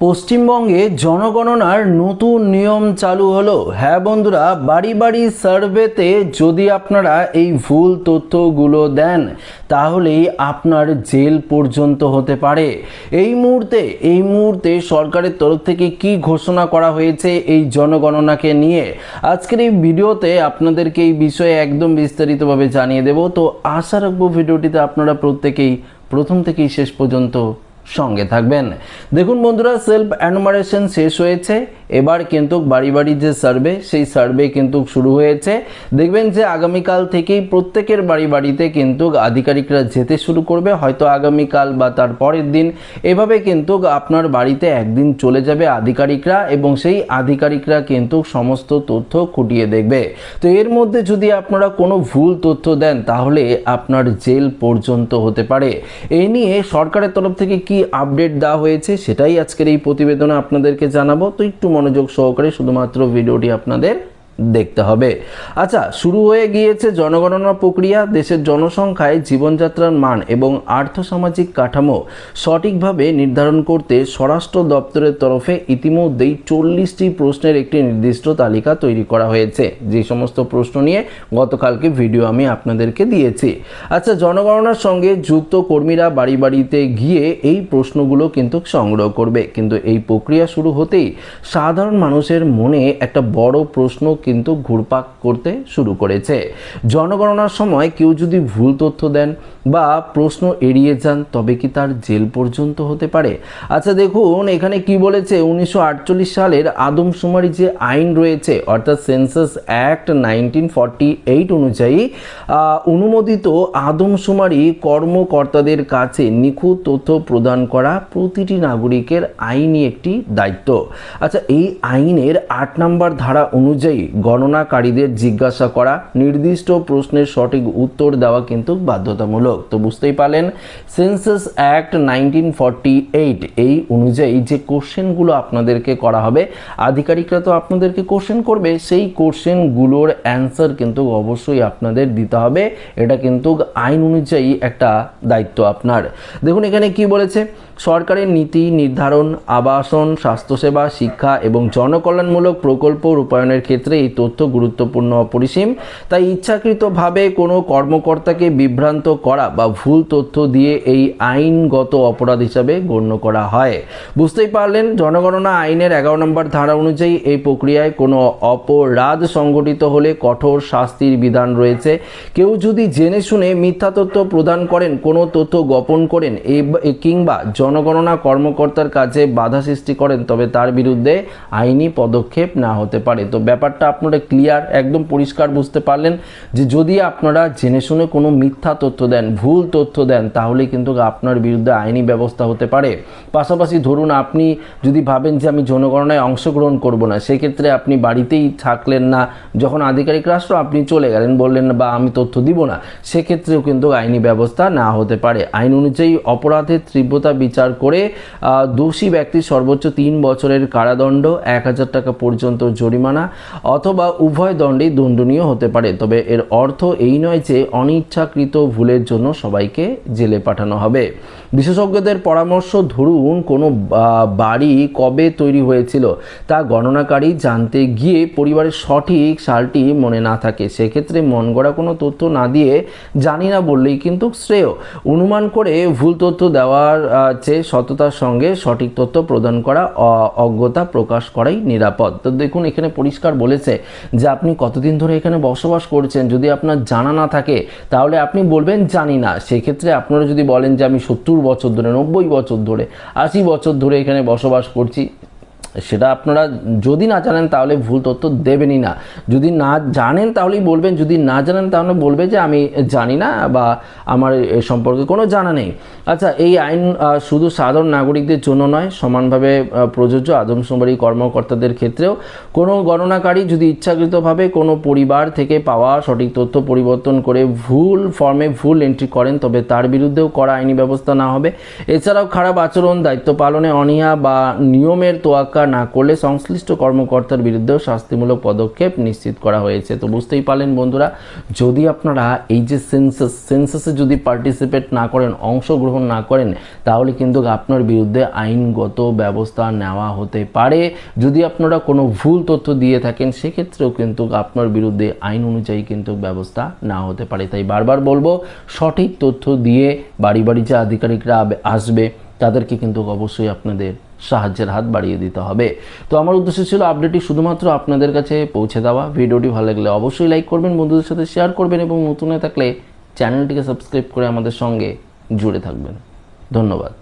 পশ্চিমবঙ্গে জনগণনার নতুন নিয়ম চালু হলো। হ্যাঁ বন্ধুরা, বাড়ি বাড়ি সার্ভেতে যদি আপনারা এই ভুল তথ্যগুলো দেন তাহলেই আপনার জেল পর্যন্ত হতে পারে। এই মুহূর্তে সরকারের তরফ থেকে কি ঘোষণা করা হয়েছে এই জনগণনাকে নিয়ে আজকের এই ভিডিওতে আপনাদেরকে এই বিষয়ে একদম বিস্তারিতভাবে জানিয়ে দেব। তো আশা রাখবো ভিডিওটিতে আপনারা প্রত্যেকেই প্রথম থেকেই শেষ পর্যন্ত সঙ্গে থাকবেন। দেখুন বন্ধুরা, সেলফ এনুমারেশন শেষ হয়েছে, এবার কিন্তু বাড়ি বাড়ি যে সার্ভে সেই সার্ভে কিন্তু শুরু হয়েছে। দেখবেন যে আগামীকাল থেকেই প্রত্যেকের বাড়ি বাড়িতে কিন্তু আধিকারিকরা যেতে শুরু করবে, হয়তো আগামীকাল বা তার পরের দিন। এভাবে কিন্তু আপনার বাড়িতে একদিন চলে যাবে আধিকারিকরা এবং সেই আধিকারিকরা কিন্তু সমস্ত তথ্য খুঁটিয়ে দেখবে। তো এর মধ্যে যদি আপনারা কোনো ভুল তথ্য দেন তাহলে আপনার জেল পর্যন্ত হতে পারে। এই নিয়ে সরকারের তরফ থেকে কি আপডেট দেওয়া হয়েছে সেটাই আজকের এই প্রতিবেদনে আপনাদেরকে জানাবো। তো একটু মনোযোগ সহকারে শুধুমাত্র ভিডিওটি আপনাদের দেখতে হবে। আচ্ছা, শুরু হয়ে গিয়েছে জনগণনা প্রক্রিয়া। দেশের জনসংখ্যায় জীবনযাত্রার মান এবং আর্থসামাজিক কাঠামো সঠিকভাবে নির্ধারণ করতে স্বরাষ্ট্র দপ্তরের তরফে ইতিমধ্যেই 40টি প্রশ্নের একটি নির্দিষ্ট তালিকা তৈরি করা হয়েছে, যে সমস্ত প্রশ্ন নিয়ে গতকালকে ভিডিও আমি আপনাদেরকে দিয়েছি। আচ্ছা, জনগণনার সঙ্গে যুক্ত কর্মীরা বাড়ি বাড়িতে গিয়ে এই প্রশ্নগুলো কিন্তু সংগ্রহ করবে। কিন্তু এই প্রক্রিয়া শুরু হতেই সাধারণ মানুষের মনে একটা বড় প্রশ্ন কিন্তু ঘুরপাক করতে শুরু করেছে। জনগণনার সময় কেউ যদি ভুল তথ্য দেন বা প্রশ্ন এড়িয়ে যান তবে কি তার জেল পর্যন্ত হতে পারে? আচ্ছা দেখুন, এখানে কি বলেছে, 1948 সালের আদমশুমারি যে আইন রয়েছে অর্থাৎ সেন্সাস অ্যাক্ট 1948 অনুযায়ী অনুমোদিত আদমশুমারি কর্মকর্তাদের কাছে নিখুঁত তথ্য প্রদান করা প্রতিটি নাগরিকের আইনি একটি দায়িত্ব। আচ্ছা, এই আইনের 8 নম্বর ধারা অনুযায়ী গণনাকারীদের জিজ্ঞাসা করা নির্দিষ্ট প্রশ্নের সঠিক উত্তর দেওয়া কিন্তু বাধ্যতামূলক। তো বুঝতেই পারলেন, সেন্সাস অ্যাক্ট 1948 এই অনুযায়ী যে কোশ্চেনগুলো আপনাদেরকে করা হবে, আধিকারিকরা তো আপনাদেরকে কোশ্চেন করবে, সেই কোশ্চেনগুলোর অ্যান্সার কিন্তু অবশ্যই আপনাদের দিতে হবে। এটা কিন্তু আইন অনুযায়ী একটা দায়িত্ব আপনার। দেখুন এখানে কি বলেছে, সরকারের নীতি নির্ধারণ, আবাসন, স্বাস্থ্যসেবা, শিক্ষা এবং জনকল্যাণমূলক প্রকল্প রূপায়ণের ক্ষেত্রে এই তথ্য গুরুত্বপূর্ণ অপরিসীম। তাই ইচ্ছাকৃতভাবে কোনো কর্মকর্তাকে বিভ্রান্ত করা বা ভুল তথ্য দিয়ে এই আইনগত অপরাধ হিসাবে গণ্য করা হয়। বুঝতেই পারলেন, জনগণনা আইনের 11 নম্বর ধারা অনুযায়ী এই প্রক্রিয়ায় কোনো অপরাধ সংঘটিত হলে কঠোর শাস্তির বিধান রয়েছে। কেউ যদি জেনে শুনে মিথ্যা তথ্য প্রদান করেন, কোনো তথ্য গোপন করেন কিংবা জনগণনা কর্মকর্তার কাছে বাধা সৃষ্টি করেন তবে তার বিরুদ্ধে আইনি পদক্ষেপ না হতে পারে। তো ব্যাপারটা আপনারা ক্লিয়ার, একদম পরিষ্কার বুঝতে পারলেন যে যদি আপনারা জেনে শুনে কোনো মিথ্যা তথ্য দেন, ভুল তথ্য দেন, তাহলে কিন্তু আপনার বিরুদ্ধে আইনি ব্যবস্থা হতে পারে। পাশাপাশি ধরুন আপনি যদি ভাবেন যে আমি জনগণনায় অংশগ্রহণ করব না, সেক্ষেত্রে আপনি বাড়িতেই থাকলেন না, যখন আধিকারিকরা আসলো আপনি চলে গেলেন, বললেন বা আমি তথ্য দিব না, সেক্ষেত্রেও কিন্তু আইনি ব্যবস্থা না হতে পারে। আইন অনুযায়ী অপরাধের তীব্রতা বিচার করে দোষী ব্যক্তির সর্বোচ্চ 3 বছরের কারাদণ্ড, 1000 টাকা পর্যন্ত জরিমানা অথবা উভয় দণ্ডেই দণ্ডনীয় হতে পারে। তবে এর অর্থ এই নয় যে অনিচ্ছাকৃত ভুলের জন্য সবাইকে জেলে পাঠানো হবে। বিশেষজ্ঞদের পরামর্শ, ধরুন কোনো বাড়ি কবে তৈরি হয়েছিল তা গণনাকারী জানতে গিয়ে পরিবারের সঠিক সালটি মনে না থাকে, সেক্ষেত্রে মন গড়া কোনো তথ্য না দিয়ে জানি না বললেই কিন্তু শ্রেয়। অনুমান করে ভুল তথ্য দেওয়ার চেয়ে সততার সঙ্গে সঠিক তথ্য প্রদান করা, অজ্ঞতা প্রকাশ করাই নিরাপদ। তো দেখুন এখানে পরিষ্কার বলেছে যে আপনি কতদিন ধরে এখানে বসবাস করছেন, যদি আপনার জানা না থাকে তাহলে আপনি বলবেন জানি না। সেক্ষেত্রে আপনারা যদি বলেন যে আমি 70 বছর ধরে, 90 বছর ধরে, 80 বছর ধরে এখানে বসবাস করছি, সেটা আপনারা যদি না জানেন তাহলে ভুল তথ্য দেবেনই না। যদি না জানেন তাহলেই বলবেন, যদি না জানেন তাহলে বলবে যে আমি জানি না বা আমার এ সম্পর্কে কোনো জানা নেই। আচ্ছা, এই আইন শুধু সাধারণ নাগরিকদের জন্য নয়, সমানভাবে প্রযোজ্য আদমশুমারি কর্মকর্তাদের ক্ষেত্রেও। কোনো গণনাকারী যদি ইচ্ছাকৃতভাবে কোনো পরিবার থেকে পাওয়া সঠিক তথ্য পরিবর্তন করে ভুল ফর্মে ভুল এন্ট্রি করেন তবে তার বিরুদ্ধেও কড়া আইনি ব্যবস্থা না হবে। এছাড়াও খারাপ আচরণ, দায়িত্ব পালনে অনীহা বা নিয়মের তোয়াক্কা না করলে সংশ্লিষ্ট কর্মকর্তার বিরুদ্ধেও শাস্তিমূলক পদক্ষেপ নিশ্চিত করা হয়েছে। তো বুঝতেই পারলেন বন্ধুরা, যদি আপনারা এই যে সেন্সাসে যদি পার্টিসিপেট না করেন, অংশগ্রহণ না করেন, তাহলে কিন্তু আপনার বিরুদ্ধে আইনগত ব্যবস্থা নেওয়া হতে পারে। যদি আপনারা কোনো ভুল তথ্য দিয়ে থাকেন, সেক্ষেত্রেও কিন্তু আপনার বিরুদ্ধে আইন অনুযায়ী কিন্তু ব্যবস্থা নেওয়া হতে পারে। তাই বারবার বলবো, সঠিক তথ্য দিয়ে বাড়ি বাড়ি যে আধিকারিকরা আসবে তাদেরকে কিন্তু অবশ্যই আপনাদের সাহায্যের হাত বাড়িয়ে দিতে হবে। তো আমার উদ্দেশ্য ছিল আপডেটটি শুধুমাত্র আপনাদের কাছে পৌঁছে দেওয়া। ভিডিওটি ভালো লাগলে অবশ্যই লাইক করবেন, বন্ধুদের সাথে শেয়ার করবেন এবং নতুন হয়ে থাকলে চ্যানেলটিকে সাবস্ক্রাইব করে আমাদের সঙ্গে জুড়ে থাকবেন। ধন্যবাদ।